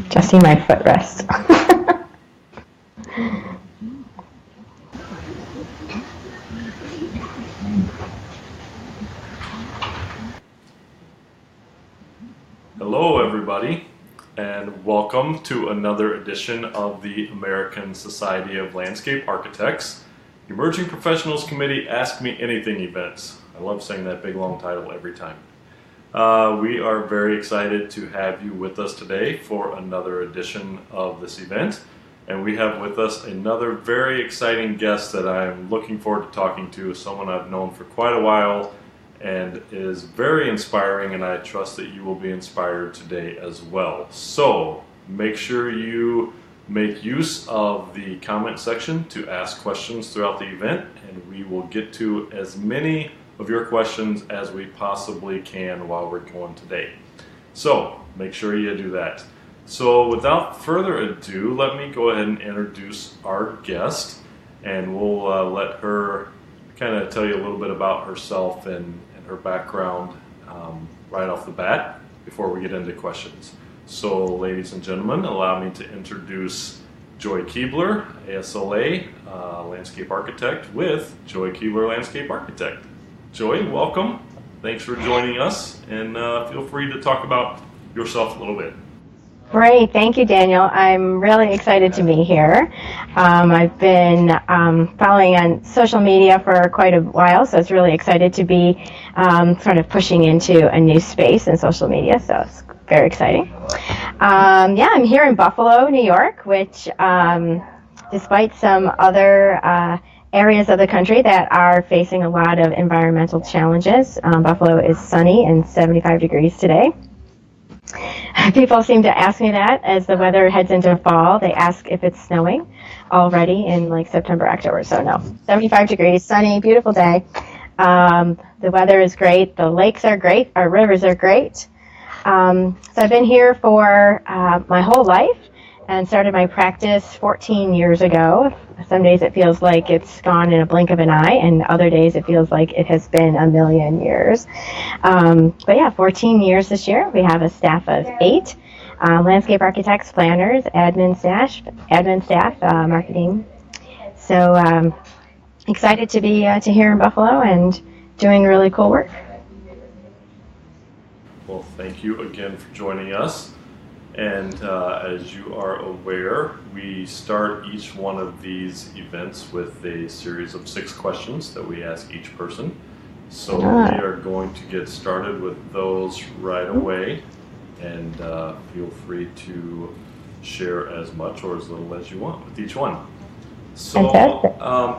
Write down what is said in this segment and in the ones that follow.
Just see my footrest. Hello, everybody, and welcome to another edition of the American Society of Landscape Architects Emerging Professionals Committee Ask Me Anything events. I love saying that big long title every time. We are very excited to have you with us today for another edition of this event. And we have with us another very exciting guest that I'm looking forward to talking to, someone I've known for quite a while and is very inspiring, and I trust that you will be inspired today as well. So make sure you make use of the comment section to ask questions throughout the event, and we will get to as many of your questions as we possibly can while we're going today. So make sure you do that. So without further ado, let me go ahead and introduce our guest, and we'll let her kind of tell you a little bit about herself and her background right off the bat before we get into questions. So ladies and gentlemen, allow me to introduce Joy Kuebler, ASLA, landscape architect with Joy Kuebler Landscape Architect. Joy, welcome. Thanks for joining us, and feel free to talk about yourself a little bit. Great, thank you, Daniel. I'm really excited to be here. I've been following on social media for quite a while, so it's really excited to be sort of pushing into a new space in social media, so it's very exciting. I'm here in Buffalo, New York, which despite some other areas of the country that are facing a lot of environmental challenges, Buffalo is sunny and 75 degrees today. People seem to ask me that as the weather heads into fall. They ask if it's snowing already in like September, October. So no, 75 degrees, sunny, beautiful day. The weather is great. The lakes are great. Our rivers are great. So I've been here for my whole life and started my practice 14 years ago. Some days it feels like it's gone in a blink of an eye, and other days it feels like it has been a million years. But yeah, 14 years this year. We have a staff of 8 landscape architects, planners, admin staff, marketing. So excited to be here in Buffalo and doing really cool work. Well, thank you again for joining us. And as you are aware, we start each one of these events with a series of 6 questions that we ask each person. So we are going to get started with those right away, and feel free to share as much or as little as you want with each one. So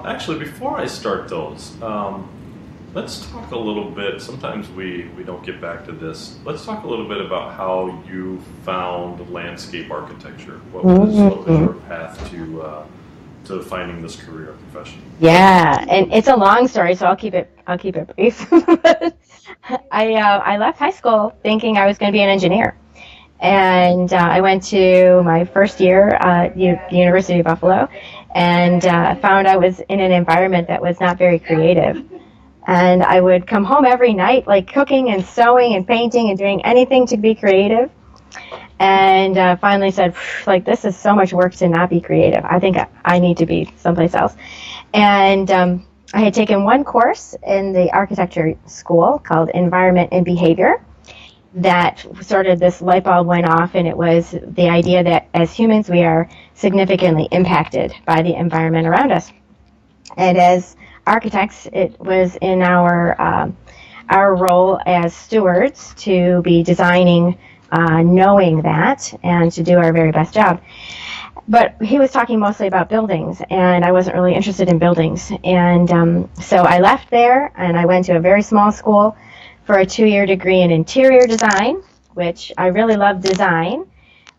actually, before I start those, let's talk a little bit. Sometimes we don't get back to this. Let's talk a little bit about how you found landscape architecture. What was your path to finding this career profession? Yeah, and it's a long story, so I'll keep it brief. I left high school thinking I was going to be an engineer, and I went to my first year at the University of Buffalo, and found I was in an environment that was not very creative. And I would come home every night, like cooking and sewing and painting and doing anything to be creative. And finally said, like, this is so much work to not be creative. I think I need to be someplace else. And I had taken one course in the architecture school called Environment and Behavior. That sort of this light bulb went off, and it was the idea that as humans, we are significantly impacted by the environment around us. And as architects, it was in our role as stewards to be designing, knowing that, and to do our very best job. But he was talking mostly about buildings, and I wasn't really interested in buildings. And so I left there, and I went to a very small school for a 2-year degree in interior design, which I really love design,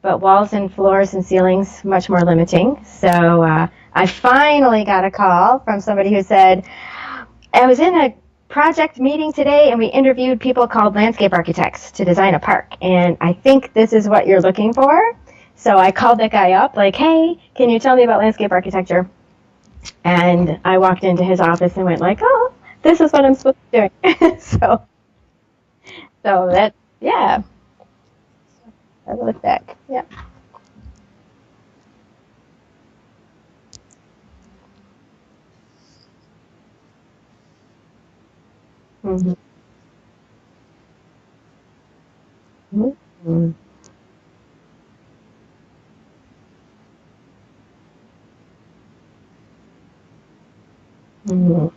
but walls and floors and ceilings, much more limiting. So I finally got a call from somebody who said, I was in a project meeting today and we interviewed people called landscape architects to design a park, and I think this is what you're looking for. So I called that guy up, like, hey, can you tell me about landscape architecture? And I walked into his office and went like, oh, this is what I'm supposed to be doing. so that, yeah. I look back, yeah. Mhm. Mhm. Mhm.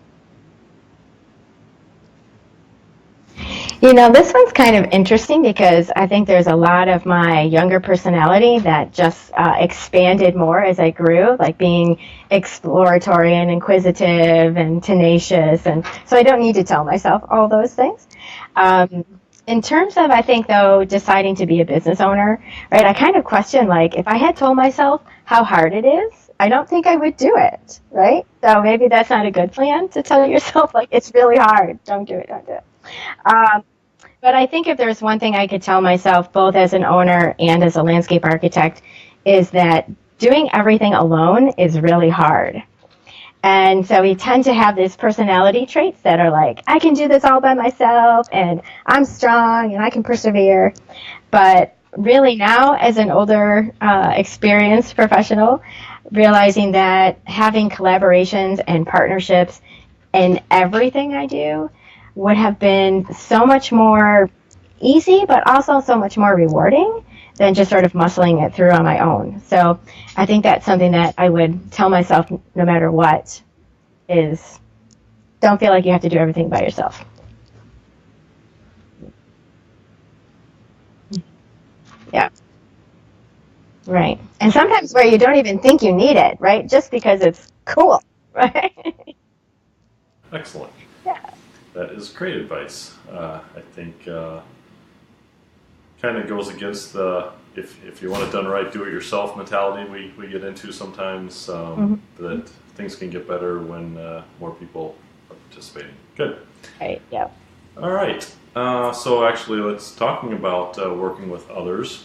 This one's kind of interesting because I think there's a lot of my younger personality that just expanded more as I grew, like being exploratory and inquisitive and tenacious. And so I don't need to tell myself all those things. Um, in terms of, I think, though, deciding to be a business owner, right, I kind of question, like, if I had told myself how hard it is, I don't think I would do it, right? So maybe that's not a good plan to tell yourself, like, it's really hard. Don't do it, don't do it. Um, but I think if there's one thing I could tell myself, both as an owner and as a landscape architect, is that doing everything alone is really hard. And so we tend to have these personality traits that are like, I can do this all by myself, and I'm strong, and I can persevere. But really now, as an older, experienced professional, realizing that having collaborations and partnerships in everything I do would have been so much more easy, but also so much more rewarding than just sort of muscling it through on my own. So I think that's something that I would tell myself no matter what is don't feel like you have to do everything by yourself. Yeah, right. And sometimes where you don't even think you need it, right? Just because it's cool, right? Excellent. Yeah. That is great advice. I think kind of goes against the if you want it done right, do it yourself mentality we get into sometimes. Mm-hmm. That things can get better when more people are participating. Good. Right. Yeah. All right. So actually, let's talking about working with others.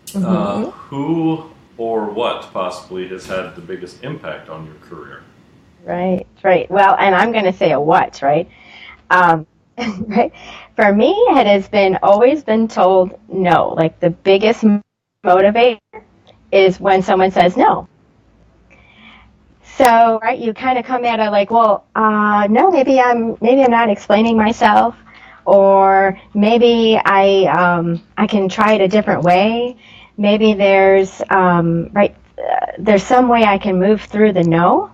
Mm-hmm. Who or what possibly has had the biggest impact on your career? Right. Right. Well, and I'm going to say a what, right? Um, right. For me, it has been always been told no. Like the biggest motivator is when someone says no. So, right, you kind of come at it like, well, no, maybe I'm not explaining myself, or maybe I can try it a different way. Maybe there's some way I can move through the no.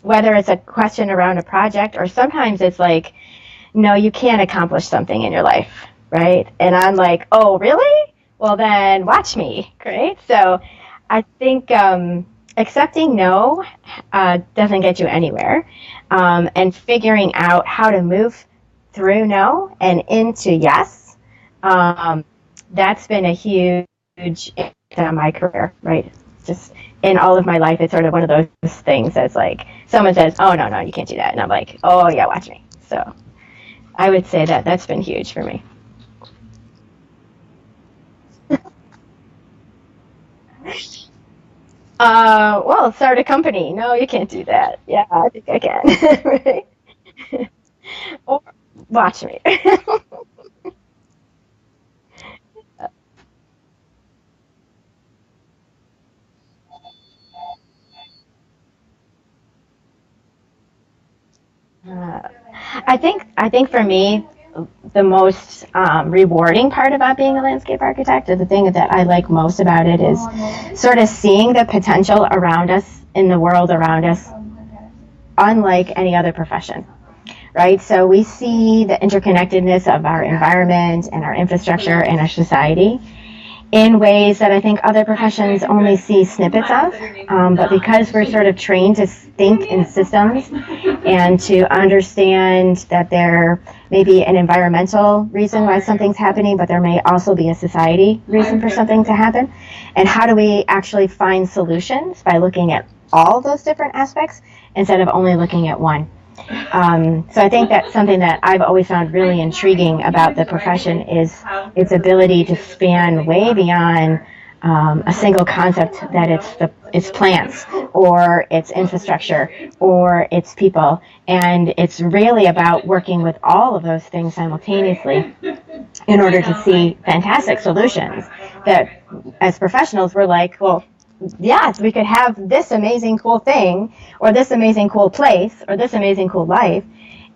Whether it's a question around a project, or sometimes it's like, no, you can't accomplish something in your life, right? And I'm like, oh, really? Well, then watch me, right? So I think accepting no doesn't get you anywhere. And figuring out how to move through no and into yes, um, that's been a huge impact on my career, right? Just in all of my life, it's sort of one of those things that's like someone says, oh, no, no, you can't do that. And I'm like, oh, yeah, watch me. So I would say that that's been huge for me. Well, start a company. No, you can't do that. Yeah, I think I can. Right? Or watch me. Uh, I think for me, the most rewarding part about being a landscape architect, or the thing that I like most about it, is sort of seeing the potential around us in the world around us, unlike any other profession. Right? So we see the interconnectedness of our environment and our infrastructure and our society in ways that I think other professions only see snippets of. But because we're sort of trained to think in systems and to understand that there may be an environmental reason why something's happening, but there may also be a society reason for something to happen, and how do we actually find solutions by looking at all those different aspects instead of only looking at one. So I think that's something that I've always found really intriguing about the profession, is its ability to span way beyond a single concept, that it's plants or it's infrastructure or it's people, and it's really about working with all of those things simultaneously in order to see fantastic solutions that, as professionals, we're like, well, yes, we could have this amazing cool thing, or this amazing cool place, or this amazing cool life,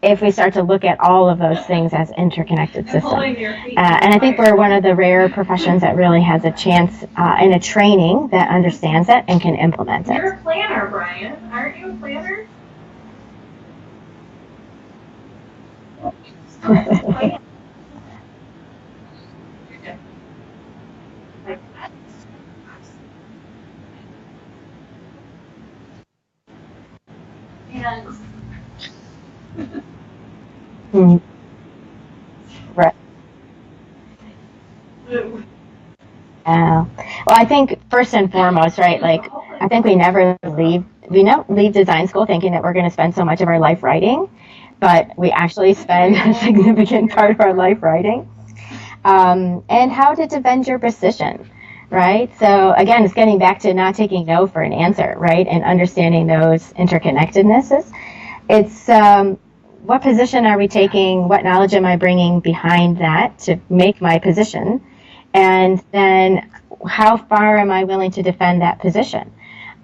if we start to look at all of those things as interconnected systems. And I think we're one of the rare professions that really has a chance in a training that understands it and can implement it. You're a planner, Brian. Aren't you a planner? Right. Well, I think first and foremost, right, like, I think we don't leave design school thinking that we're going to spend so much of our life writing, but we actually spend a significant part of our life writing. And how to defend your position, right? So again, it's getting back to not taking no for an answer, right? And understanding those interconnectednesses. It's what position are we taking? What knowledge am I bringing behind that to make my position? And then how far am I willing to defend that position?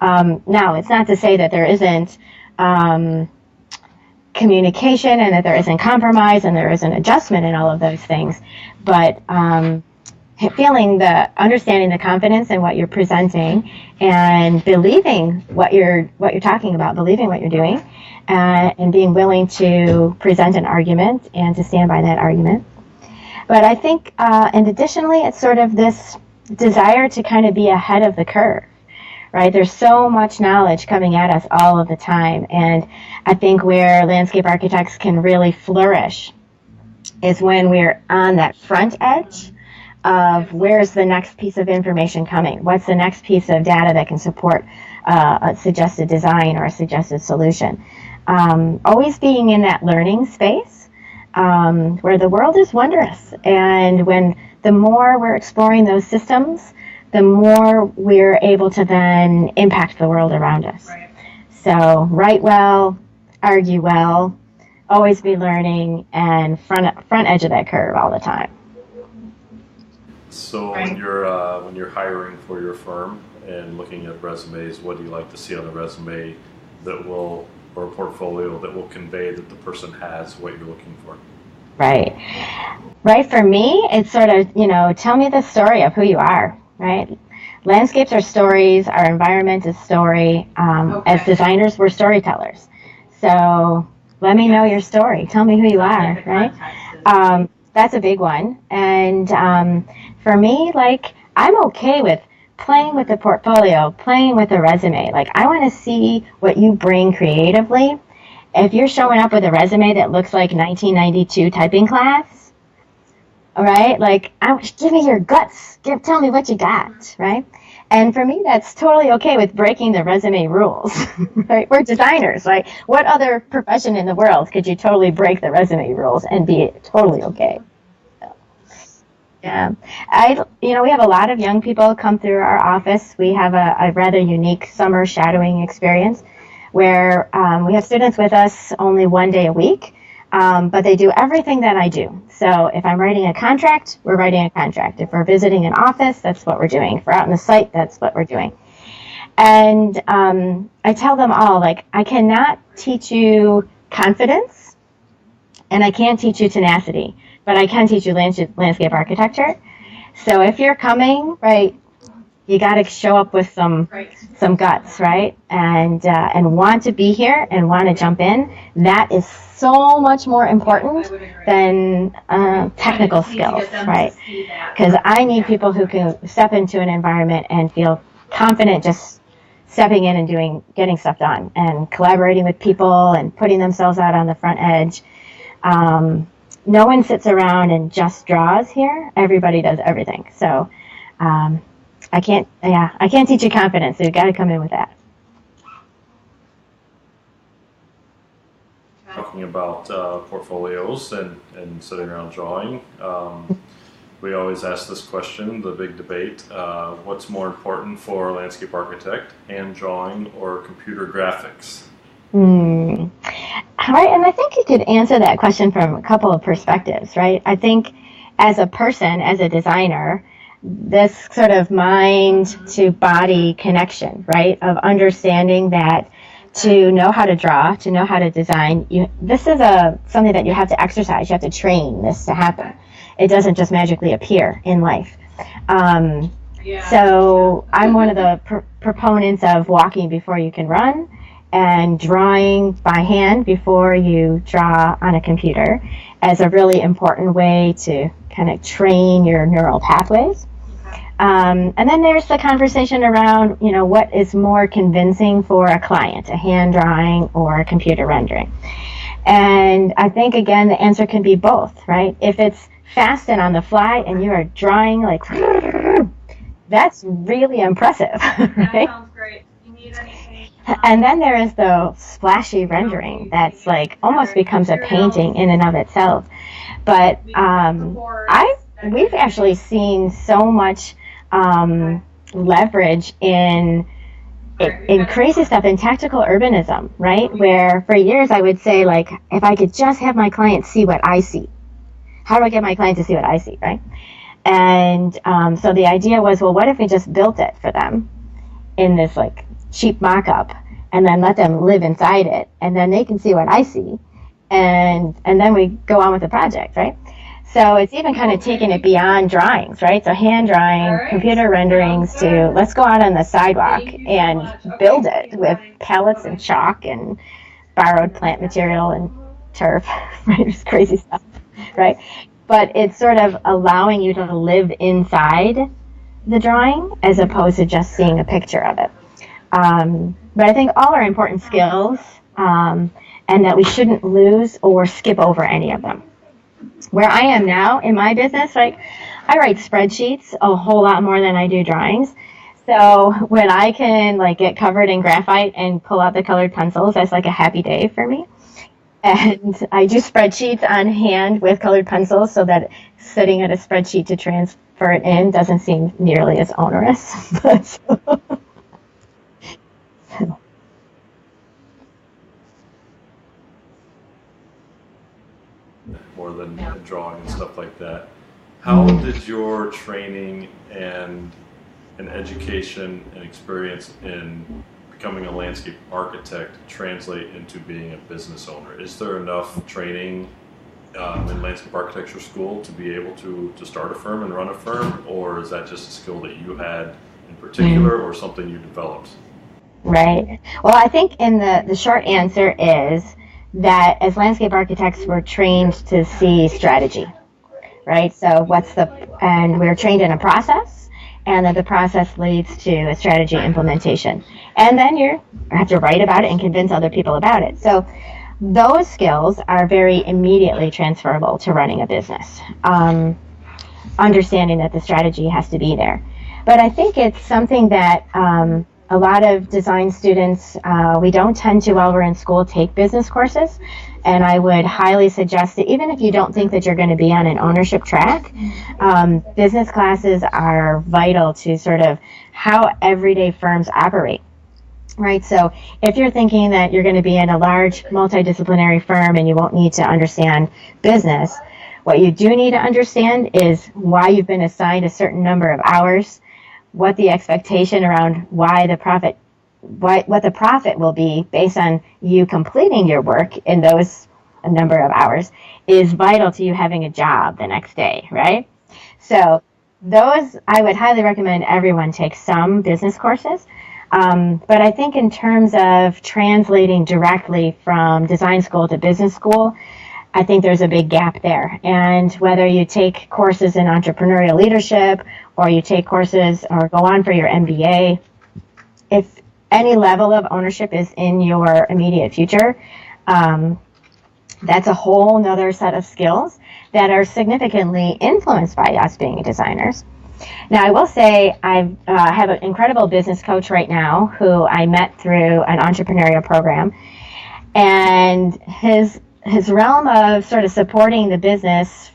Now, it's not to say that there isn't communication and that there isn't compromise and there isn't adjustment in all of those things, but understanding the confidence in what you're presenting and believing what you're talking about, believing what you're doing, and being willing to present an argument and to stand by that argument. But I think, and additionally, it's sort of this desire to kind of be ahead of the curve, right? There's so much knowledge coming at us all of the time, and I think where landscape architects can really flourish is when we're on that front edge of where's the next piece of information coming, what's the next piece of data that can support a suggested design or a suggested solution. Always being in that learning space where the world is wondrous, and when the more we're exploring those systems, the more we're able to then impact the world around us. Right. So write well, argue well, always be learning, and front edge of that curve all the time. So when you're hiring for your firm and looking at resumes, what do you like to see on a resume or a portfolio that will convey that the person has what you're looking for? Right. For me, it's sort of, tell me the story of who you are, right? Landscapes are stories, our environment is story. As designers, we're storytellers. So let me know your story. Tell me who you are, right? That's a big one. And for me, I'm okay with playing with the portfolio, playing with the resume. I want to see what you bring creatively. If you're showing up with a resume that looks like 1992 typing class, all right, give me your guts. Tell me what you got, right? And for me, that's totally okay with breaking the resume rules, right? We're designers, right? What other profession in the world could you totally break the resume rules and be totally okay? Yeah, we have a lot of young people come through our office. We have a rather unique summer shadowing experience where we have students with us only one day a week, but they do everything that I do. So if I'm writing a contract, we're writing a contract. If we're visiting an office, that's what we're doing. If we're out on the site, that's what we're doing. And I tell them all, I cannot teach you confidence, and I can't teach you tenacity, but I can teach you landscape architecture. So if you're coming, right, you got to show up with some guts, right, and want to be here and want to jump in. That is so much more important than technical skills, right? Because I need people who can step into an environment and feel confident just stepping in and getting stuff done and collaborating with people and putting themselves out on the front edge. No one sits around and just draws here. Everybody does everything. So I can't teach you confidence. So you've got to come in with that. Talking about portfolios and sitting around drawing, we always ask this question, the big debate, what's more important for a landscape architect, hand drawing or computer graphics? All right, and I think you could answer that question from a couple of perspectives, right? I think as a person, as a designer, this sort of mind to body connection, right, of understanding that to know how to draw, to know how to design. This is something that you have to exercise. You have to train this to happen. It doesn't just magically appear in life. So I'm one of the proponents of walking before you can run, and drawing by hand before you draw on a computer as a really important way to kind of train your neural pathways. And then there's the conversation around, what is more convincing for a client, a hand drawing or a computer rendering. And I think, again, the answer can be both, right? If it's fast and on the fly and you are drawing like, that's really impressive, right? That sounds great. You need anything? And then there is the splashy rendering that's like almost becomes a painting in and of itself. But we've actually seen so much leverage in crazy stuff in tactical urbanism, right? Where for years I would say, like, if I could just have my clients see what I see. How do I get my clients to see what I see, right? And so the idea was, well, what if we just built it for them in this like cheap mock-up, and then let them live inside it, and then they can see what I see, and then we go on with the project, right? So it's even kind of taken it beyond drawings, right? So hand drawing, computer renderings to let's go out on the sidewalk and build it with pallets and chalk and borrowed plant material and turf, right? It's crazy stuff, right? But it's sort of allowing you to live inside the drawing as opposed to just seeing a picture of it. But I think all are important skills, and that we shouldn't lose or skip over any of them. Where I am now in my business, like, I write spreadsheets a whole lot more than I do drawings. So when I can like get covered in graphite and pull out the colored pencils, that's like a happy day for me. And I do spreadsheets on hand with colored pencils so that sitting at a spreadsheet to transfer it in doesn't seem nearly as onerous. More than drawing and stuff like that. How did your training and education and experience in becoming a landscape architect translate into being a business owner? Is there enough training in landscape architecture school to be able to start a firm and run a firm, or is that just a skill that you had in particular or something you developed? Right. Well, I think in the short answer is that as landscape architects, we're trained to see strategy, right? So and we're trained in a process, and that the process leads to a strategy implementation. And then you have to write about it and convince other people about it. So those skills are very immediately transferable to running a business, understanding that the strategy has to be there. But I think it's something that a lot of design students, we don't tend to, while we're in school, take business courses. And I would highly suggest that even if you don't think that you're going to be on an ownership track, business classes are vital to sort of how everyday firms operate, right? So if you're thinking that you're going to be in a large multidisciplinary firm and you won't need to understand business, what you do need to understand is why you've been assigned a certain number of hours, what the expectation around what the profit will be based on you completing your work in those number of hours is vital to you having a job the next day, right? So those, I would highly recommend everyone take some business courses. But I think in terms of translating directly from design school to business school, I think there's a big gap there. And whether you take courses in entrepreneurial leadership or you take courses or go on for your MBA, if any level of ownership is in your immediate future, that's a whole nother set of skills that are significantly influenced by us being designers. Now, I will say I have an incredible business coach right now who I met through an entrepreneurial program, and his realm of sort of supporting the business,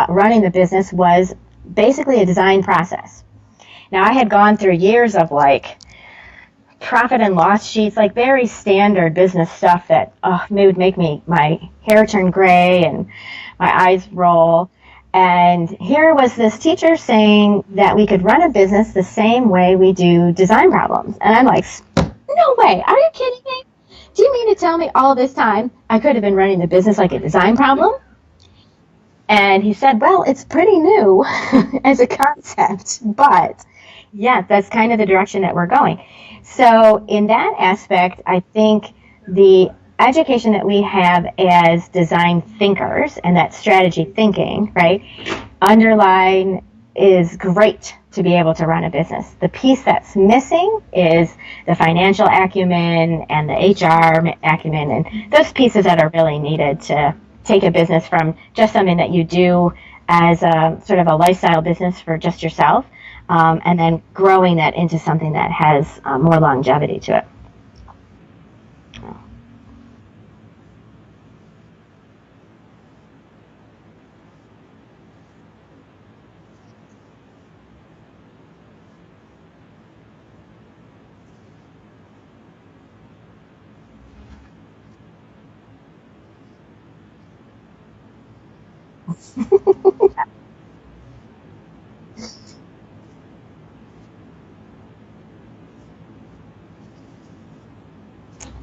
running the business, was basically a design process. Now, I had gone through years of like profit and loss sheets, like very standard business stuff that would make my hair turn gray and my eyes roll. And here was this teacher saying that we could run a business the same way we do design problems. And I'm like, no way, are you kidding me? do you mean to tell me all this time I could have been running the business like a design problem? And he said, well, it's pretty new as a concept, but yeah, that's kind of the direction that we're going. So in that aspect, I think the education that we have as design thinkers and that strategy thinking, right, underline is great to be able to run a business. The piece that's missing is the financial acumen and the HR acumen and those pieces that are really needed to take a business from just something that you do as a sort of a lifestyle business for just yourself, and then growing that into something that has more longevity to it.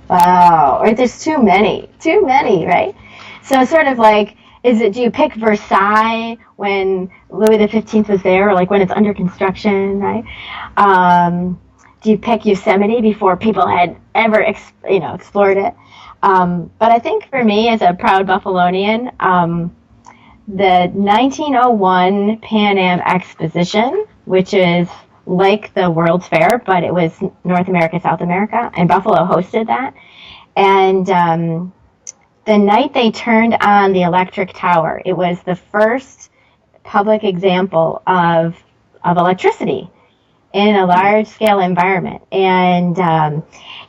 Wow, right? There's too many, right? So it's sort of like, do you pick Versailles when Louis XV was there, or like when it's under construction, right? Do you pick Yosemite before people had ever, explored it? But I think for me, as a proud Buffalonian, the 1901 Pan Am Exposition, which is like the World's Fair, but it was North America, South America, and Buffalo hosted that. And the night they turned on the electric tower, it was the first public example of electricity in a large-scale environment. And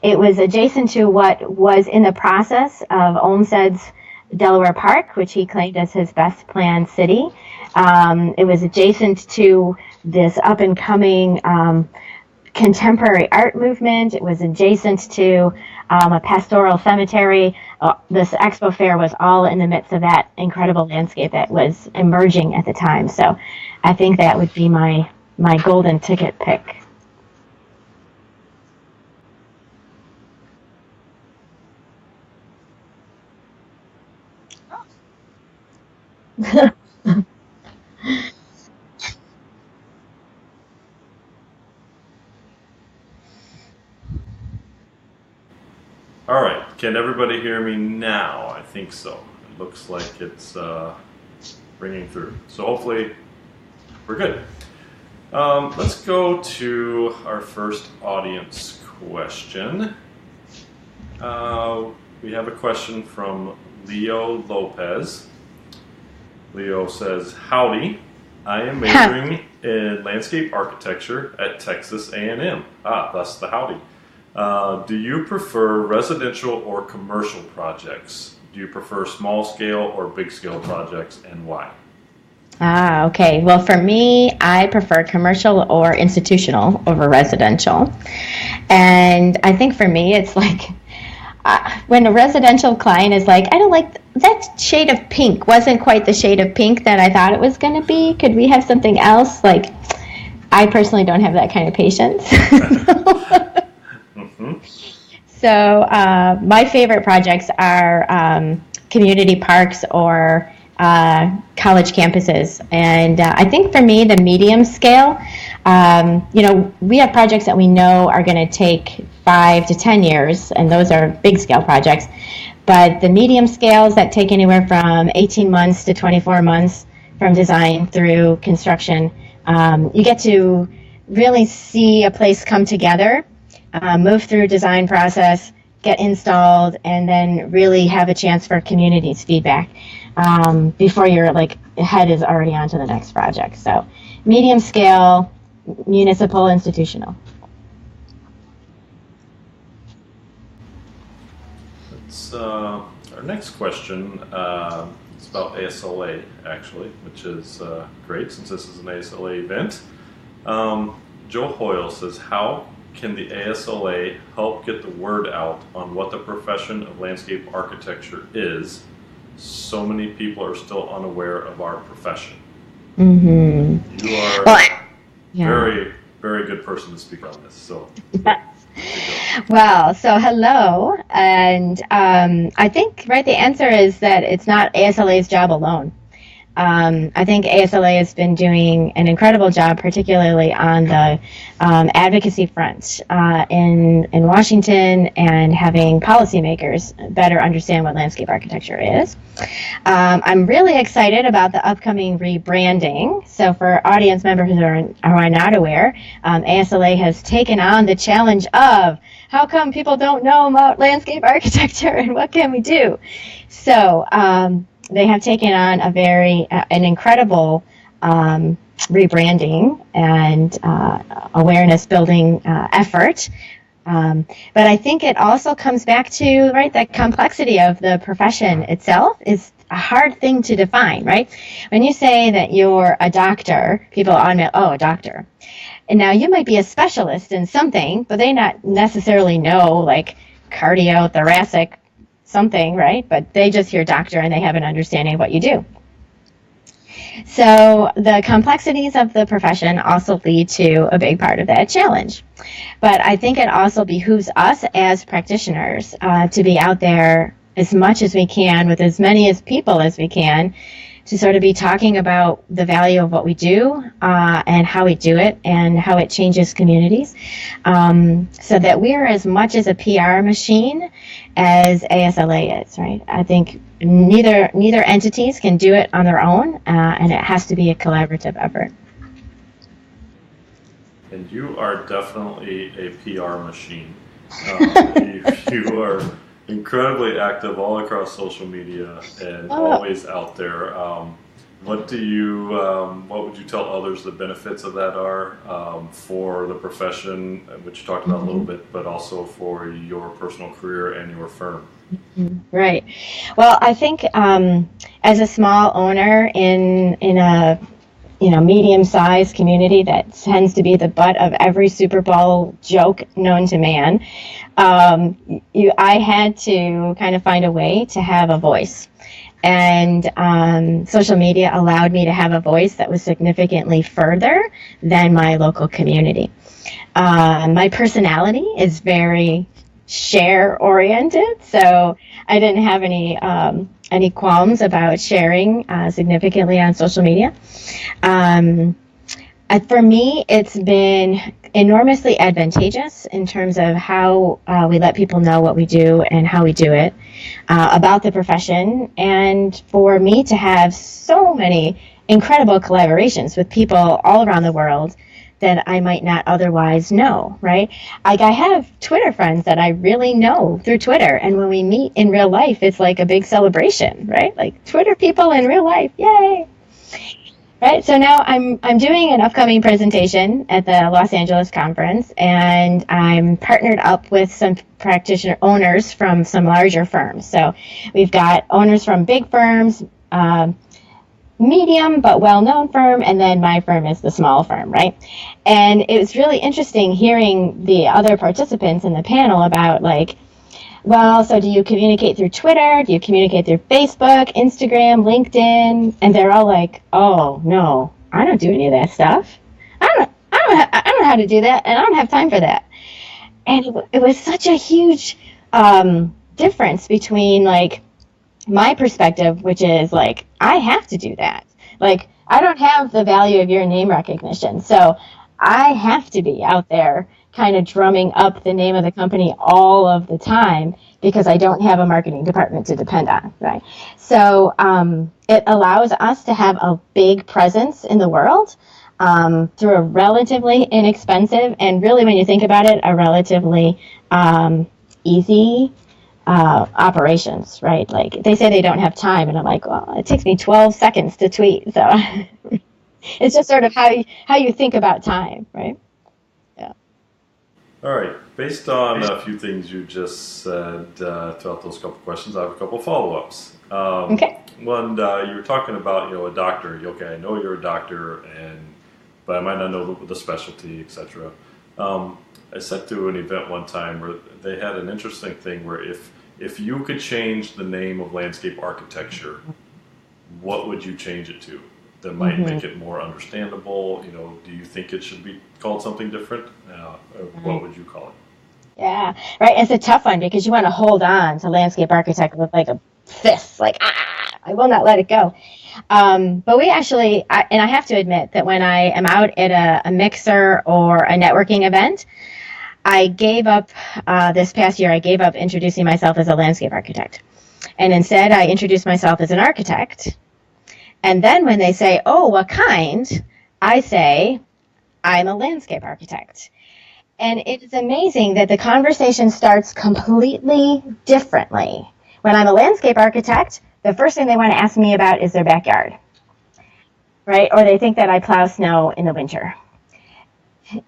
it was adjacent to what was in the process of Olmsted's Delaware Park, which he claimed as his best planned city. It was adjacent to this up-and-coming contemporary art movement. It was adjacent to a pastoral cemetery. This expo fair was all in the midst of that incredible landscape that was emerging at the time. So I think that would be my golden ticket pick. All right, can everybody hear me now? I think so. It looks like it's ringing through. So hopefully we're good. Let's go to our first audience question. We have a question from Leo Lopez. Leo says, howdy, I am majoring in landscape architecture at Texas A&M. Thus the howdy. Do you prefer residential or commercial projects? Do you prefer small scale or big scale projects, and why? Okay. Well, for me, I prefer commercial or institutional over residential. And I think for me, it's like when a residential client is like, I don't like that shade of pink, wasn't quite the shade of pink that I thought it was going to be. Could we have something else? Like, I personally don't have that kind of patience. So my favorite projects are community parks or college campuses. And I think for me, the medium scale, we have projects that we know are going to take 5 to 10 years, and those are big scale projects. But the medium scales that take anywhere from 18 months to 24 months from design through construction, you get to really see a place come together, move through design process, get installed, and then really have a chance for community's feedback before your head is already on to the next project. So medium scale, municipal, institutional. Our next question is about ASLA, actually, which is great since this is an ASLA event. Joe Hoyle says, how can the ASLA help get the word out on what the profession of landscape architecture is? So many people are still unaware of our profession. Mm-hmm. You are very, very good person to speak on this. So, Well, so hello, and I think right the answer is that it's not ASLA's job alone. I think ASLA has been doing an incredible job, particularly on the advocacy front in Washington and having policymakers better understand what landscape architecture is. I'm really excited about the upcoming rebranding. So for audience members who are not aware, ASLA has taken on the challenge of how come people don't know about landscape architecture and what can we do? So they have taken on an incredible rebranding and awareness building effort. But I think it also comes back to, right, the complexity of the profession itself is a hard thing to define, right? When you say that you're a doctor, people automatically, oh, a doctor. And now you might be a specialist in something, but they not necessarily know, like, cardio, thoracic, something, right? But they just hear doctor and they have an understanding of what you do. So the complexities of the profession also lead to a big part of that challenge. But I think it also behooves us as practitioners to be out there as much as we can with as many as people as we can to sort of be talking about the value of what we do and how we do it and how it changes communities, so that we're as much as a PR machine as ASLA is, right? I think neither entities can do it on their own, and it has to be a collaborative effort. And you are definitely a PR machine. You are incredibly active all across social media and always out there. What would you tell others the benefits of that are for the profession, which you talked about a little bit, but also for your personal career and your firm? Right. Well, I think as a small owner in a medium-sized community that tends to be the butt of every Super Bowl joke known to man, I had to kind of find a way to have a voice. And social media allowed me to have a voice that was significantly further than my local community. My personality is very share-oriented, so I didn't have any qualms about sharing significantly on social media. For me, it's been enormously advantageous in terms of how we let people know what we do and how we do it, about the profession, and for me to have so many incredible collaborations with people all around the world that I might not otherwise know, right? Like, I have Twitter friends that I really know through Twitter, and when we meet in real life, it's like a big celebration, right? Like, Twitter people in real life, yay! Right, so now I'm doing an upcoming presentation at the Los Angeles conference, and I'm partnered up with some practitioner owners from some larger firms. So we've got owners from big firms, medium but well-known firm, and then my firm is the small firm, right? And it was really interesting hearing the other participants in the panel about, like, well, so do you communicate through Twitter? Do you communicate through Facebook, Instagram, LinkedIn? And they're all like, "Oh no, I don't do any of that stuff. I don't know how to do that, and I don't have time for that." And it was such a huge difference between, like, my perspective, which is like, I have to do that. Like, I don't have the value of your name recognition, so I have to be out there kind of drumming up the name of the company all of the time because I don't have a marketing department to depend on, right? So it allows us to have a big presence in the world through a relatively inexpensive, and really, when you think about it, a relatively easy operations, right? Like, they say they don't have time, and I'm like, well, it takes me 12 seconds to tweet, so it's just sort of how you think about time, right? All right. Based on a few things you just said throughout those couple questions, I have a couple follow-ups. Okay. One, you were talking about, a doctor. Okay, I know you're a doctor, but I might not know the specialty, etc. I sat through an event one time where they had an interesting thing where if you could change the name of landscape architecture, what would you change it to? That might make it more understandable. Do you think it should be called something different? What would you call it? Yeah, right. It's a tough one because you want to hold on to landscape architect with like a fist, like, I will not let it go. But we actually, and I have to admit that when I am out at a mixer or a networking event, I gave up this past year, I gave up introducing myself as a landscape architect. And instead, I introduced myself as an architect. And then when they say, oh, what kind? I say, I'm a landscape architect. And it is amazing that the conversation starts completely differently. When I'm a landscape architect, the first thing they want to ask me about is their backyard, right? Or they think that I plow snow in the winter.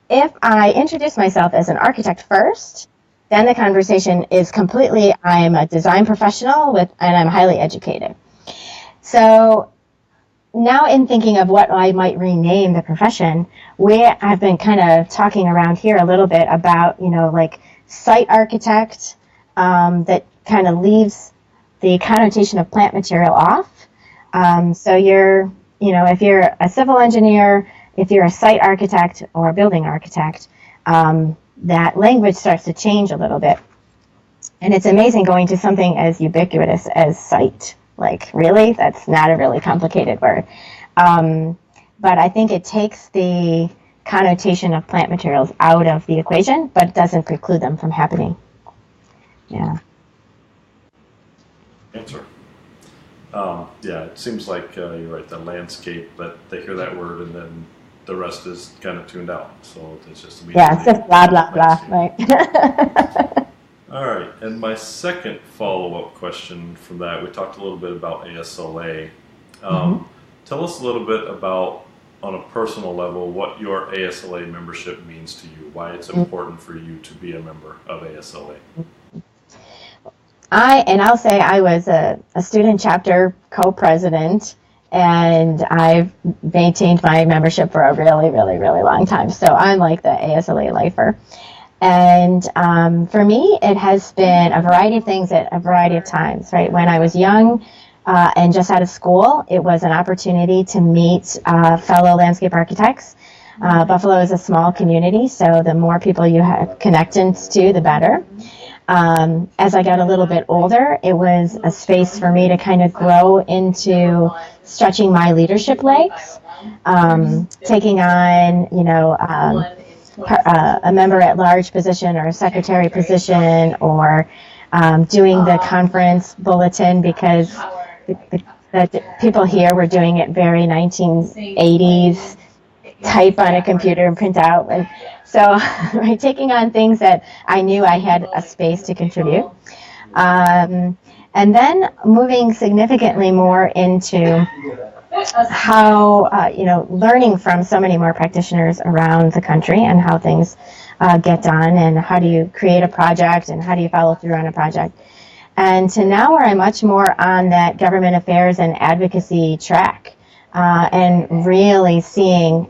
If I introduce myself as an architect first, then the conversation is completely, I'm a design professional and I'm highly educated. So now in thinking of what I might rename the profession, I've been kind of talking around here a little bit about, like site architect, that kind of leaves the connotation of plant material off. So if you're a civil engineer, if you're a site architect or a building architect, that language starts to change a little bit. And it's amazing going to something as ubiquitous as site. Like, really? That's not a really complicated word. But I think it takes the connotation of plant materials out of the equation, but doesn't preclude them from happening. Yeah. Answer. Yeah, it seems like you're right, the landscape, but they hear that word and then the rest is kind of tuned out. So it's just immediately. Yeah, it's just blah, blah, blah, right? All right, and my second follow-up question from that, we talked a little bit about ASLA. Tell us a little bit about, on a personal level, what your ASLA membership means to you, why it's important for you to be a member of ASLA. I'll say I was a student chapter co-president, and I've maintained my membership for a really, really, really long time. So I'm like the ASLA lifer. And for me, it has been a variety of things at a variety of times, right? When I was young and just out of school, it was an opportunity to meet fellow landscape architects. Buffalo is a small community, so the more people you have connections to, the better. As I got a little bit older, it was a space for me to kind of grow into stretching my leadership legs, taking on, a member at large position or a secretary position, or doing the conference bulletin, because the people here were doing it very 1980s, type on a computer and print out. And so right, taking on things that I knew I had a space to contribute. And then moving significantly more into how, learning from so many more practitioners around the country and how things get done, and how do you create a project and how do you follow through on a project. And to now where I'm much more on that government affairs and advocacy track, and really seeing,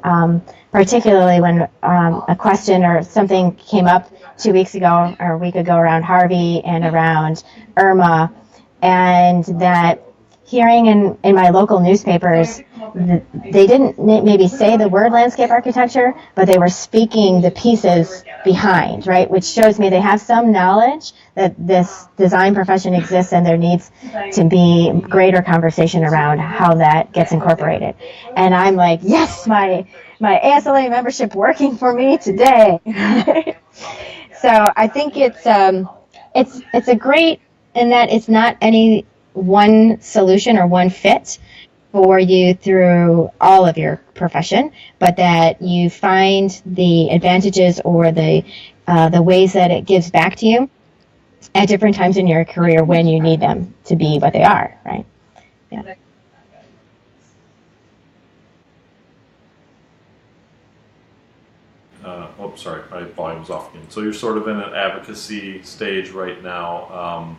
particularly when a question or something came up 2 weeks ago or a week ago around Harvey and around Irma, and that hearing in my local newspapers, they didn't maybe say the word landscape architecture, but they were speaking the pieces behind, right? Which shows me they have some knowledge that this design profession exists, and there needs to be greater conversation around how that gets incorporated. And I'm like, yes, my ASLA membership working for me today. So I think it's a great, in that it's not any one solution or one fit for you through all of your profession, but that you find the advantages or the ways that it gives back to you at different times in your career when you need them to be what they are, right? Yeah. Sorry, my volume's off again. So you're sort of in an advocacy stage right now.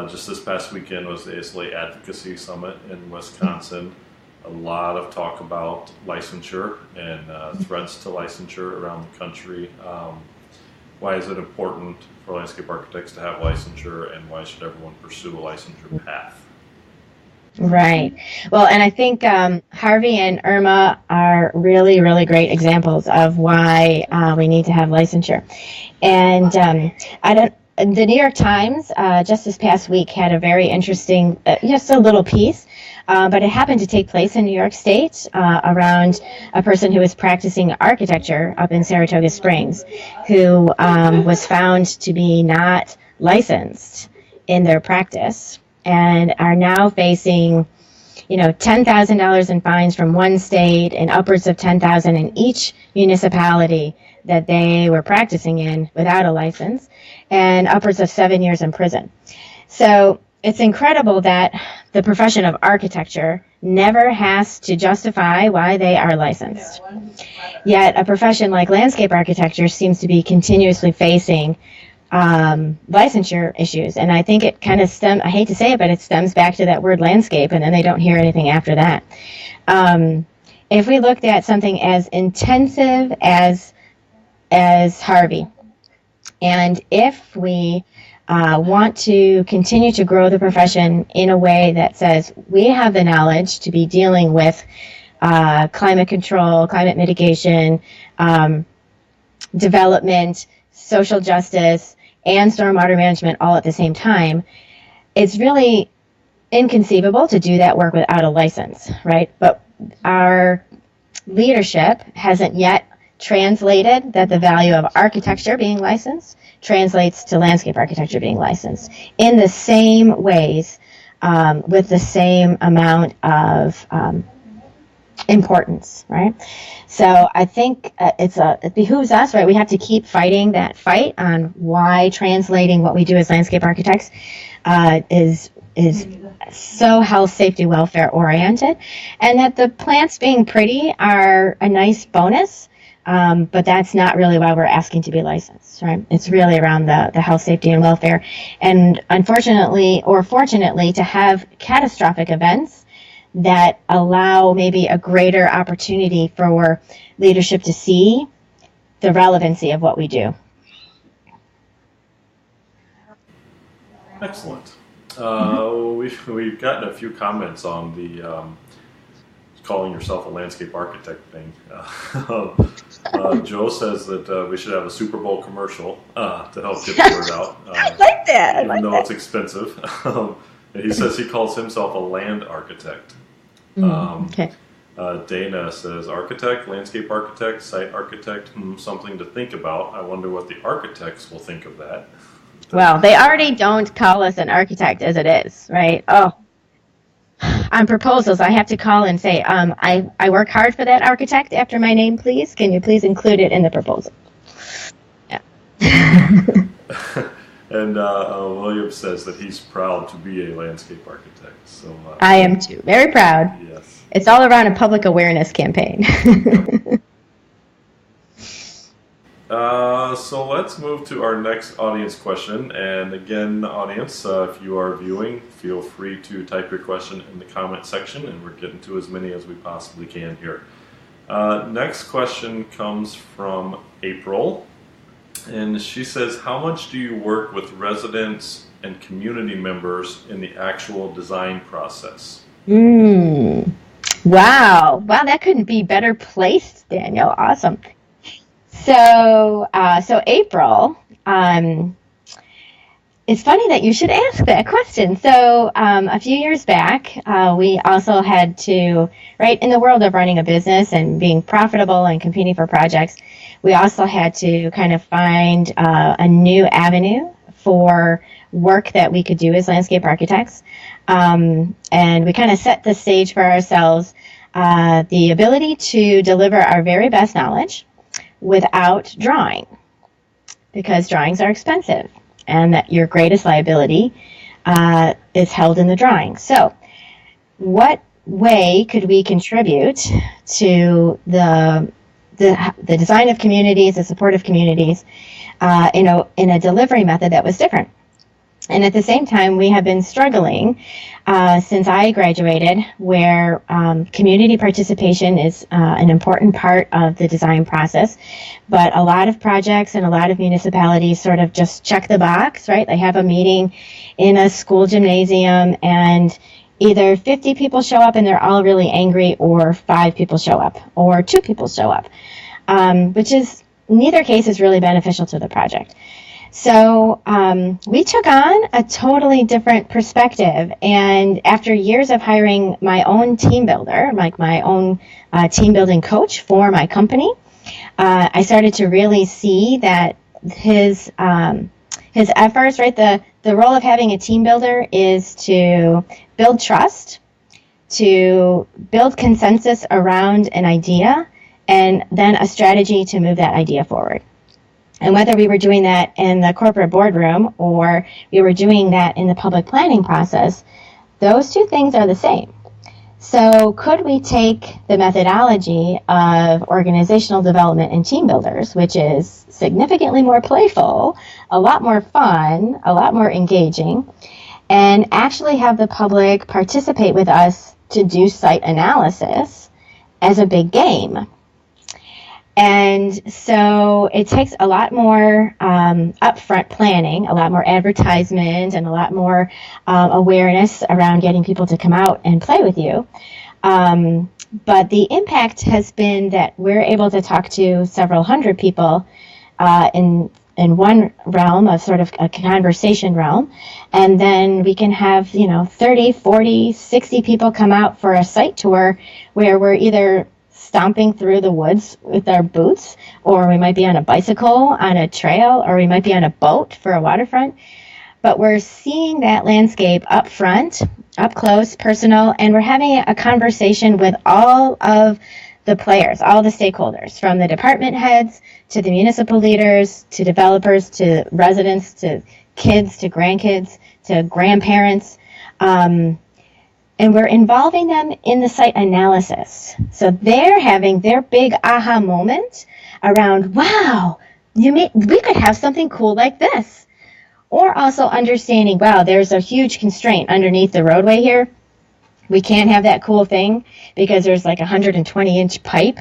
Just this past weekend was the ASLA Advocacy Summit in Wisconsin. A lot of talk about licensure and threats to licensure around the country. Why is it important for landscape architects to have licensure, and why should everyone pursue a licensure path? Right. Well, and I think Harvey and Irma are really, really great examples of why we need to have licensure. And I don't. The New York Times just this past week had a very interesting, just a little piece, but it happened to take place in New York State around a person who was practicing architecture up in Saratoga Springs, who was found to be not licensed in their practice and are now facing $10,000 in fines from one state and upwards of 10,000 in each municipality that they were practicing in without a license, and upwards of 7 years in prison. So it's incredible that the profession of architecture never has to justify why they are licensed. Yet a profession like landscape architecture seems to be continuously facing licensure issues. And I think it kind of I hate to say it, but it stems back to that word landscape, and then they don't hear anything after that. If we looked at something as intensive as Harvey, and if we want to continue to grow the profession in a way that says we have the knowledge to be dealing with climate control, climate mitigation, development, social justice, and stormwater management all at the same time, it's really inconceivable to do that work without a license, right? But our leadership hasn't yet translated that the value of architecture being licensed translates to landscape architecture being licensed in the same ways, with the same amount of importance, right? So I think it behooves us, right? We have to keep fighting that fight on why translating what we do as landscape architects is so health, safety, welfare oriented, and that the plants being pretty are a nice bonus, but that's not really why we're asking to be licensed, right? It's really around the health, safety, and welfare, and unfortunately or fortunately to have catastrophic events that allow maybe a greater opportunity for leadership to see the relevancy of what we do. Excellent. We've gotten a few comments on the calling yourself a landscape architect thing. Joe says that we should have a Super Bowl commercial to help get the word out. I like that. Even though it's expensive. And he says he calls himself a land architect. Okay. Dana says architect, landscape architect, site architect, something to think about. I wonder what the architects will think of that. Well, they already don't call us an architect as it is, right? Oh, on proposals, I have to call and say, I work hard for that architect after my name, please. Can you please include it in the proposal? Yeah. And William says that he's proud to be a landscape architect. So I am too. Very proud. Yes. It's all around a public awareness campaign. So let's move to our next audience question. And again, audience, if you are viewing, feel free to type your question in the comment section, and we're getting to as many as we possibly can here. Next question comes from April. And she says, how much do you work with residents and community members in the actual design process? Wow, that couldn't be better placed, Daniel. Awesome. So April, it's funny that you should ask that question. So a few years back, we also had to, right, in the world of running a business and being profitable and competing for projects, we also had to kind of find a new avenue for work that we could do as landscape architects. And we kind of set the stage for ourselves, the ability to deliver our very best knowledge without drawing, because drawings are expensive and that your greatest liability is held in the drawing. So what way could we contribute to the design of communities, the support of communities, in a delivery method that was different? And at the same time, we have been struggling since I graduated, where community participation is an important part of the design process. But a lot of projects and a lot of municipalities sort of just check the box, right? They have a meeting in a school gymnasium, and either 50 people show up and they're all really angry, or 5 people show up, or 2 people show up, which is, neither case is really beneficial to the project. So we took on a totally different perspective, and after years of hiring my own team builder, like my own team building coach for my company, I started to really see that his efforts, right? The role of having a team builder is to build trust, to build consensus around an idea, and then a strategy to move that idea forward. And whether we were doing that in the corporate boardroom or we were doing that in the public planning process, those two things are the same. So could we take the methodology of organizational development and team builders, which is significantly more playful, a lot more fun, a lot more engaging, and actually have the public participate with us to do site analysis as a big game? And so it takes a lot more upfront planning, a lot more advertisement, and a lot more awareness around getting people to come out and play with you. But the impact has been that we're able to talk to several hundred people in one realm, a sort of a conversation realm, and then we can have 30, 40, 60 people come out for a site tour where we're either stomping through the woods with our boots, or we might be on a bicycle on a trail, or we might be on a boat for a waterfront. But we're seeing that landscape up front, up close, personal, and we're having a conversation with all of the players, all the stakeholders, from the department heads to the municipal leaders, to developers, to residents, to kids, to grandkids, to grandparents. And we're involving them in the site analysis. So they're having their big aha moment around, wow, we could have something cool like this. Or also understanding, wow, there's a huge constraint underneath the roadway here. We can't have that cool thing because there's like a 120-inch pipe.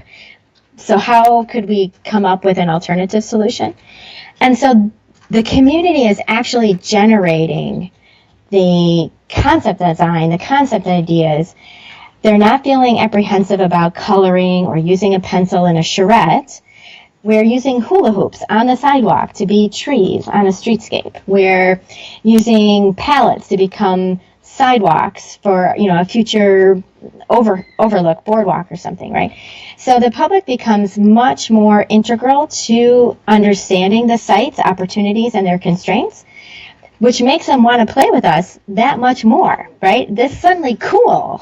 So how could we come up with an alternative solution? And so the community is actually generating the concept design, the concept ideas. They're not feeling apprehensive about coloring or using a pencil and a charrette. We're using hula hoops on the sidewalk to be trees on a streetscape. We're using pallets to become sidewalks for a future overlook boardwalk or something, right? So the public becomes much more integral to understanding the sites, opportunities, and their constraints, which makes them want to play with us that much more, right? This is suddenly cool,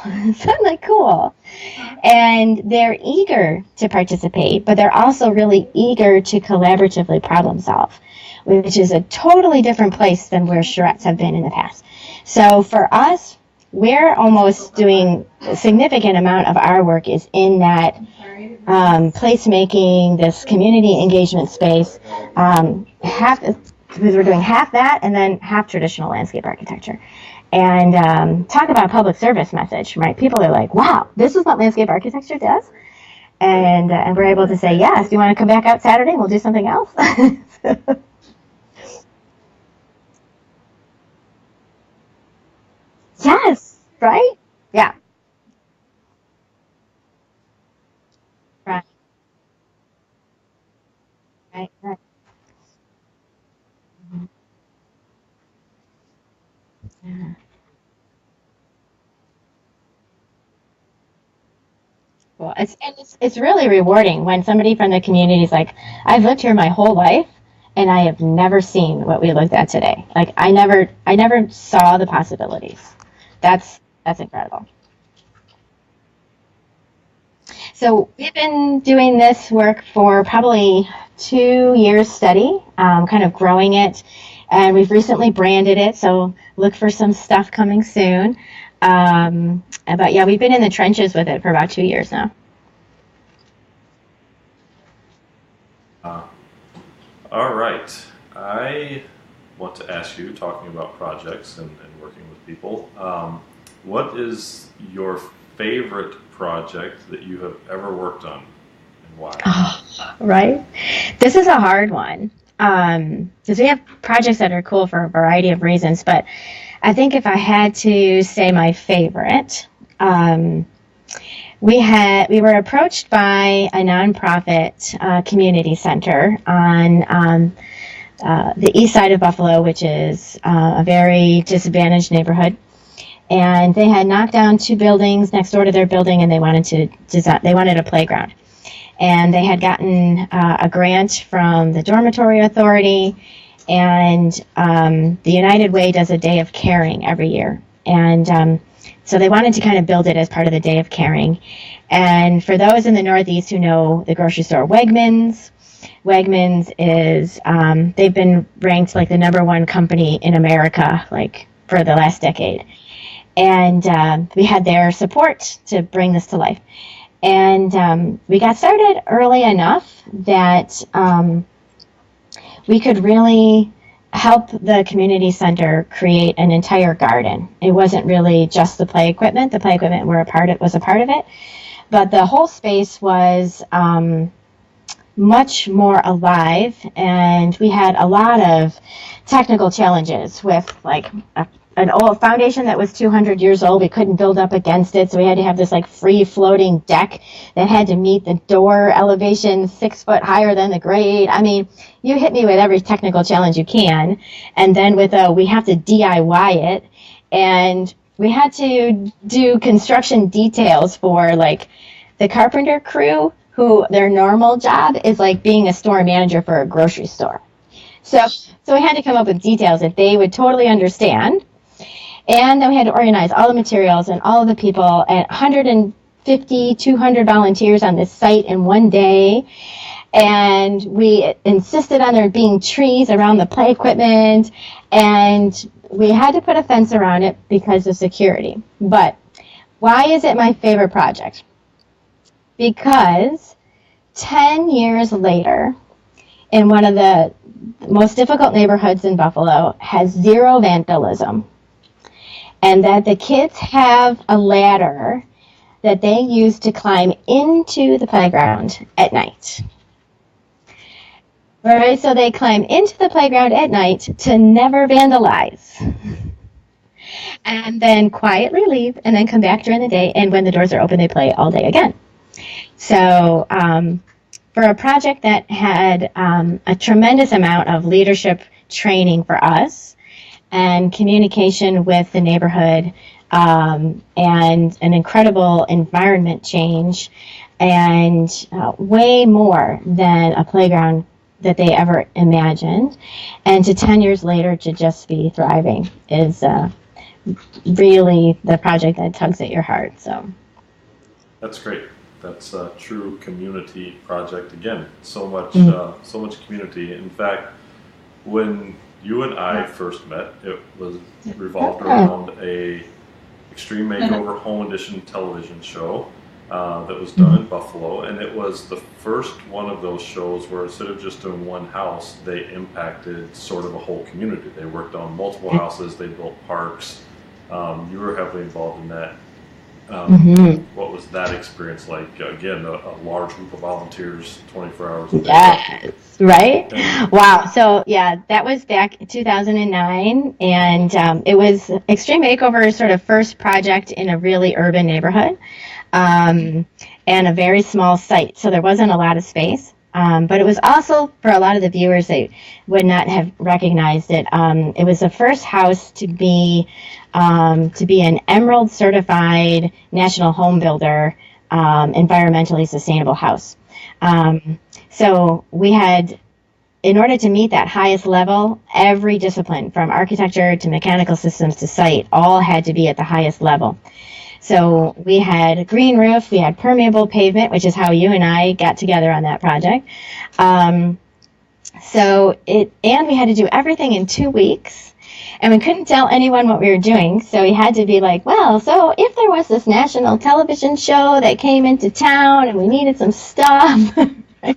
And they're eager to participate, but they're also really eager to collaboratively problem solve, which is a totally different place than where charrettes have been in the past. So for us, we're almost doing a significant amount of our work is in that placemaking, this community engagement space, because we're doing half that and then half traditional landscape architecture. And talk about public service message, right? People are like, wow, this is what landscape architecture does? And we're able to say, yes, do you want to come back out Saturday? We'll do something else. Yes, right? Yeah, right, right. Mhm. Yeah. Well, it's really rewarding when somebody from the community is like, I've lived here my whole life and I have never seen what we looked at today. Like I never saw the possibilities. That's incredible. So we've been doing this work for probably 2 years steady, kind of growing it, and we've recently branded it. So look for some stuff coming soon. But yeah, we've been in the trenches with it for about 2 years now. Uh, all right. I want to ask you, talking about projects and working with people, what is your favorite project that you have ever worked on and why? Oh, right. This is a hard one because we have projects that are cool for a variety of reasons, but I think if I had to say my favorite, we were approached by a nonprofit community center on the east side of Buffalo, which is a very disadvantaged neighborhood. And they had knocked down 2 buildings next door to their building, and they wanted a playground. And they had gotten a grant from the Dormitory Authority, and the United Way does a Day of Caring every year. And so they wanted to kind of build it as part of the Day of Caring. And for those in the Northeast who know the grocery store Wegmans is, they've been ranked like the #1 company in America, like for the last decade. And we had their support to bring this to life. And we got started early enough that we could really help the community center create an entire garden. It wasn't really just the play equipment. The play equipment was a part of it. But the whole space was much more alive, and we had a lot of technical challenges with like an old foundation that was 200 years old. We couldn't build up against it, so we had to have this like free floating deck that had to meet the door elevation 6 foot higher than the grade. I mean, you hit me with every technical challenge you can. And then we have to DIY it, and we had to do construction details for like the carpenter crew, who their normal job is like being a store manager for a grocery store. So we had to come up with details that they would totally understand. And then we had to organize all the materials and all of the people, and 150, 200 volunteers on this site in one day. And we insisted on there being trees around the play equipment, and we had to put a fence around it because of security. But why is it my favorite project? Because 10 years later, in one of the most difficult neighborhoods in Buffalo, has zero vandalism. And that the kids have a ladder that they use to climb into the playground at night. All right, so they climb into the playground at night to never vandalize. And then quietly leave, and then come back during the day, and when the doors are open, they play all day again. So for a project that had a tremendous amount of leadership training for us, and communication with the neighborhood, and an incredible environment change, and way more than a playground that they ever imagined. And to 10 years later to just be thriving is really the project that tugs at your heart. So That's great. That's a true community project. Again, so much community. In fact, when you and I first met, it was revolved around a Extreme Makeover Home Edition television show that was done in Buffalo, and it was the first one of those shows where instead of just doing one house, they impacted sort of a whole community. They worked on multiple houses, they built parks. You were heavily involved in that. What was that experience like? Again, a large group of volunteers, 24 hours a day. yes, right? Wow. So yeah, that was back in 2009, and it was Extreme Makeover's sort of first project in a really urban neighborhood, and a very small site. So there wasn't a lot of space. But it was also, for a lot of the viewers, they would not have recognized it. It was the first house to be an Emerald certified National Home Builder, environmentally sustainable house. So we had, in order to meet that highest level, every discipline from architecture to mechanical systems to site all had to be at the highest level. So we had a green roof, we had permeable pavement, which is how you and I got together on that project. And we had to do everything in 2 weeks, and we couldn't tell anyone what we were doing. So we had to be like, well, so if there was this national television show that came into town and we needed some stuff, right?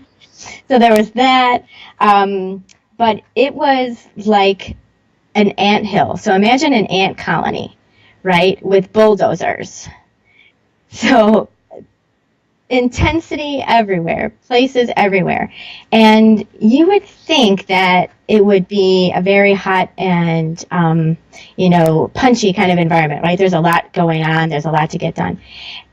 So there was that. But it was like an anthill. So imagine an ant colony, right, with bulldozers. So intensity everywhere, places everywhere. And you would think that it would be a very hot and, punchy kind of environment, right? There's a lot going on. There's a lot to get done.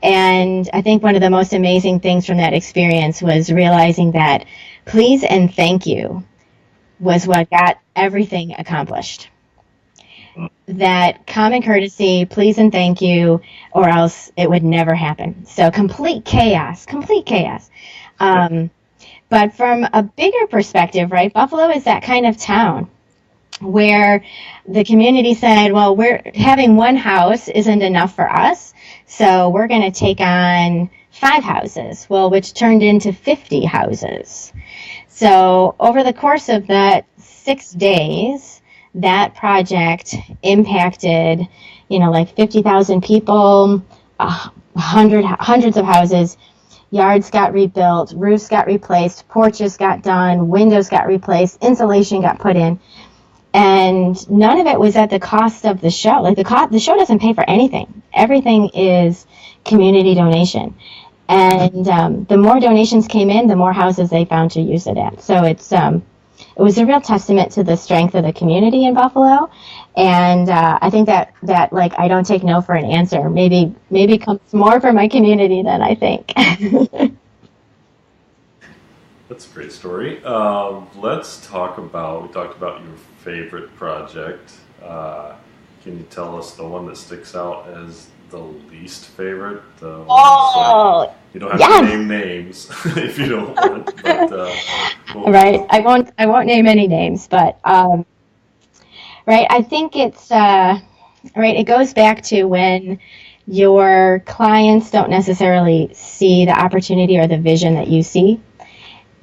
And I think one of the most amazing things from that experience was realizing that please and thank you was what got everything accomplished. That common courtesy, please and thank you, or else it would never happen. So complete chaos. But from a bigger perspective, right, Buffalo is that kind of town where the community said, well, we're having one house isn't enough for us, so we're going to take on 5 houses, well, which turned into 50 houses. So over the course of that 6 days, that project impacted, like 50,000 people, hundreds of houses, yards got rebuilt, roofs got replaced, porches got done, windows got replaced, insulation got put in. And none of it was at the cost of the show. Like the show doesn't pay for anything. Everything is community donation. And the more donations came in, the more houses they found to use it at. So it was a real testament to the strength of the community in Buffalo. And I think that like I don't take no for an answer. Maybe comes more from my community than I think. That's a great story. Let's talk about, we talked about your favorite project. Can you tell us the one that sticks out as the least favorite? You don't have to name names if you don't want. But, right, I won't name any names, but right, I think it's right. It goes back to when your clients don't necessarily see the opportunity or the vision that you see.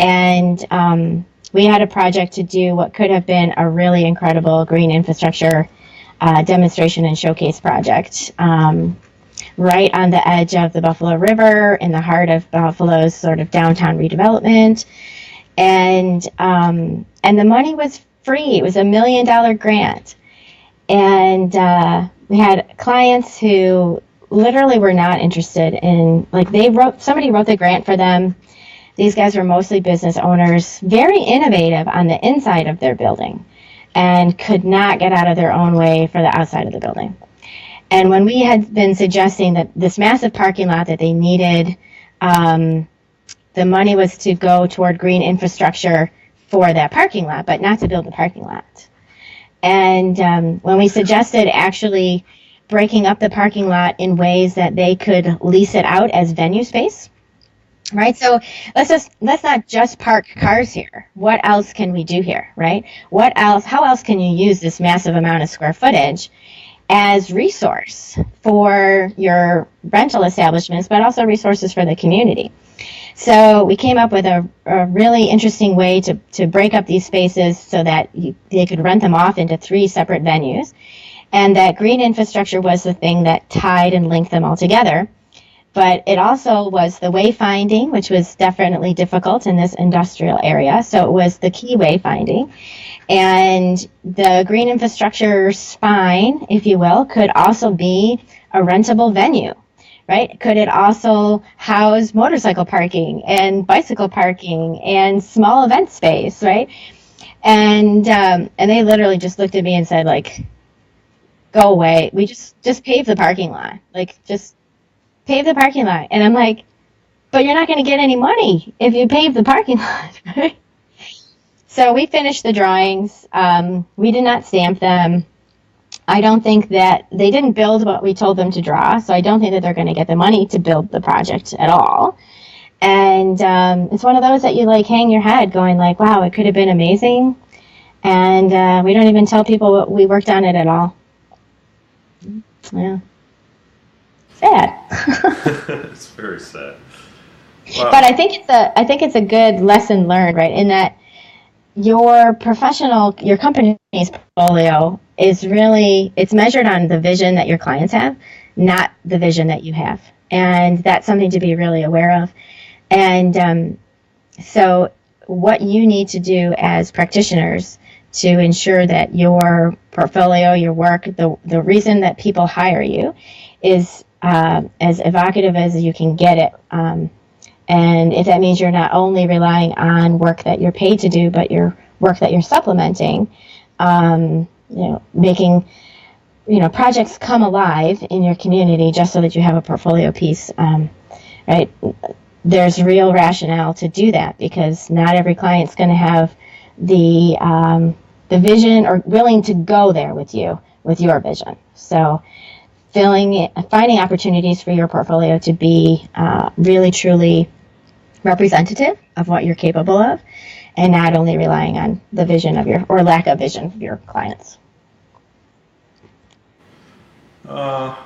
And we had a project to do what could have been a really incredible green infrastructure demonstration and showcase project right on the edge of the Buffalo River in the heart of Buffalo's sort of downtown redevelopment. And the money was free. It was $1 million grant. And we had clients who literally were not interested in, like somebody wrote the grant for them. These guys were mostly business owners, very innovative on the inside of their building, and could not get out of their own way for the outside of the building. And when we had been suggesting that this massive parking lot that they needed, the money was to go toward green infrastructure for that parking lot, but not to build the parking lot. And when we suggested actually breaking up the parking lot in ways that they could lease it out as venue space, right? So let's not just park cars here. What else can we do here, right? How else can you use this massive amount of square footage as resource for your rental establishments, but also resources for the community? So we came up with a really interesting way to break up these spaces so that they could rent them off into 3 separate venues. And that green infrastructure was the thing that tied and linked them all together. But it also was the wayfinding, which was definitely difficult in this industrial area. So it was the key wayfinding. And the green infrastructure spine, if you will, could also be a rentable venue, right? Could it also house motorcycle parking and bicycle parking and small event space, right? And they literally just looked at me and said, like, go away. We just pave the parking lot. Like, just pave the parking lot. And I'm like, but you're not going to get any money if you pave the parking lot, right? So we finished the drawings. We did not stamp them. I don't think that they didn't build what we told them to draw, so I don't think that they're going to get the money to build the project at all. And it's one of those that you like hang your head going like, wow, it could have been amazing. And we don't even tell people what we worked on it at all. Yeah. Sad. It's very sad. Wow. But I think it's a good lesson learned, right? In that your company's portfolio is really, it's measured on the vision that your clients have, not the vision that you have. And that's something to be really aware of. And so what you need to do as practitioners to ensure that your portfolio, your work, the reason that people hire you is as evocative as you can get it And if that means you're not only relying on work that you're paid to do, but your work that you're supplementing, making projects come alive in your community just so that you have a portfolio piece, right? There's real rationale to do that because not every client's going to have the vision or willing to go there with you with your vision. So finding opportunities for your portfolio to be really truly representative of what you're capable of, and not only relying on the vision of or lack of vision of your clients. I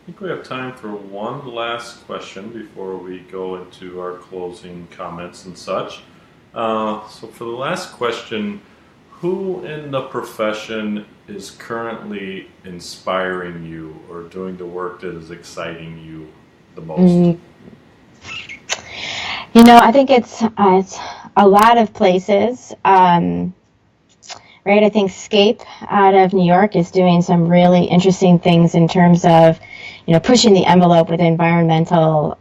think we have time for one last question before we go into our closing comments and such. So for the last question, who in the profession is currently inspiring you or doing the work that is exciting you the most? I think it's a lot of places. Right, I think Scape out of New York is doing some really interesting things in terms of, pushing the envelope with environmental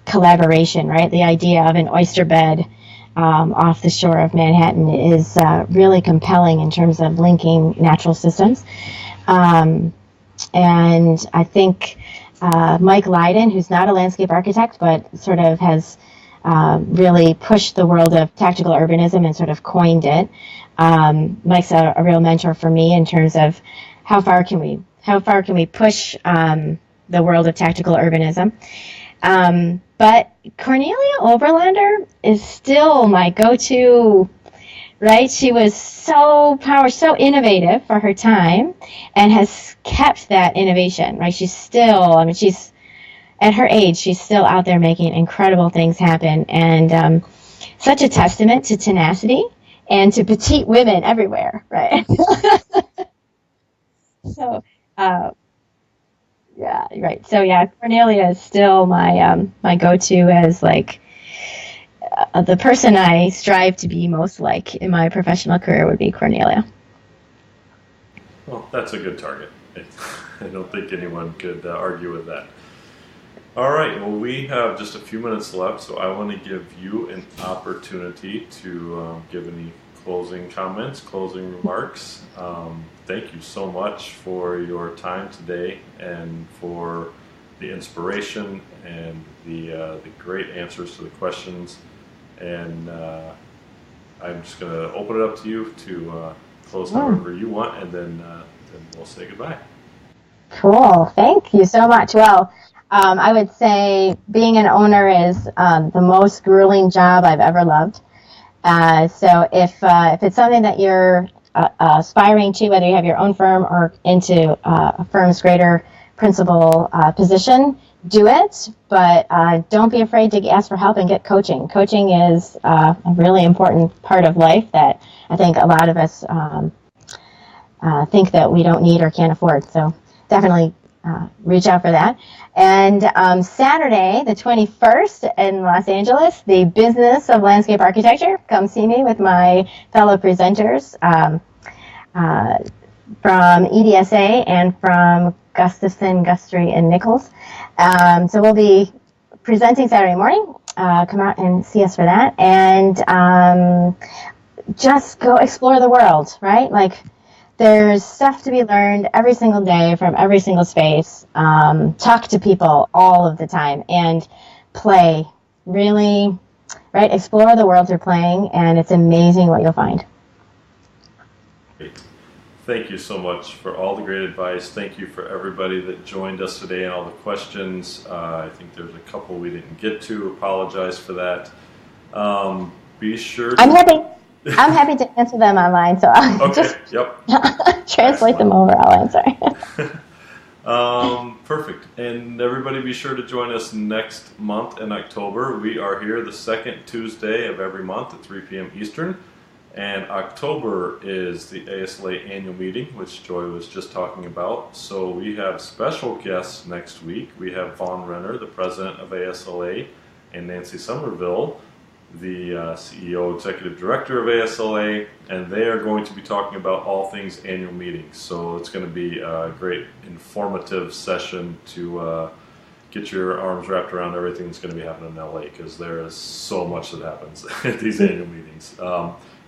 collaboration. Right, the idea of an oyster bed off the shore of Manhattan is really compelling in terms of linking natural systems. And I think Mike Lydon, who's not a landscape architect, but sort of has really pushed the world of tactical urbanism and sort of coined it. Mike's a real mentor for me in terms of how far can we push the world of tactical urbanism. But Cornelia Oberlander is still my go-to, right? She was so innovative for her time and has kept that innovation, right? She's at her age, she's still out there making incredible things happen, and such a testament to tenacity and to petite women everywhere, right? So, yeah, right. So yeah, Cornelia is still my go-to as like the person I strive to be most like in my professional career would be Cornelia. Well, that's a good target. I don't think anyone could argue with that. All right, well, we have just a few minutes left, so I want to give you an opportunity to give any closing comments, closing remarks. Thank you so much for your time today and for the inspiration and the great answers to the questions. And I'm just going to open it up to you to close however you want, and then we'll say goodbye. Cool. Thank you so much. Well, I would say being an owner is the most grueling job I've ever loved. So if it's something that you're aspiring to, whether you have your own firm or into a firm's greater principal position, do it. But don't be afraid to ask for help and get coaching. Coaching is a really important part of life that I think a lot of us think that we don't need or can't afford. So definitely reach out for that. And Saturday, the 21st in Los Angeles, the Business of Landscape Architecture. Come see me with my fellow presenters from EDSA and from Gustafson, Guthrie, and Nichols. So we'll be presenting Saturday morning. Come out and see us for that. And just go explore the world, right? Like, there's stuff to be learned every single day from every single space. Talk to people all of the time and play. Really, right? Explore the world through playing, and it's amazing what you'll find. Great. Thank you so much for all the great advice. Thank you for everybody that joined us today and all the questions. I think there's a couple we didn't get to. Apologize for that. Be sure to... I'm happy to answer them online, so I'll just translate them over. I'll answer. Perfect. And everybody be sure to join us next month in October. We are here the second Tuesday of every month at 3 p.m. Eastern. And October is the ASLA annual meeting, which Joy was just talking about. So we have special guests next week. We have Vaughn Renner, the president of ASLA, and Nancy Somerville, the CEO, Executive Director of ASLA, and they are going to be talking about all things annual meetings. So it's going to be a great informative session to get your arms wrapped around everything that's going to be happening in LA, because there is so much that happens at these annual meetings.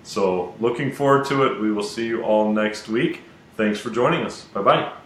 So looking forward to it. We will see you all next week. Thanks for joining us. Bye-bye.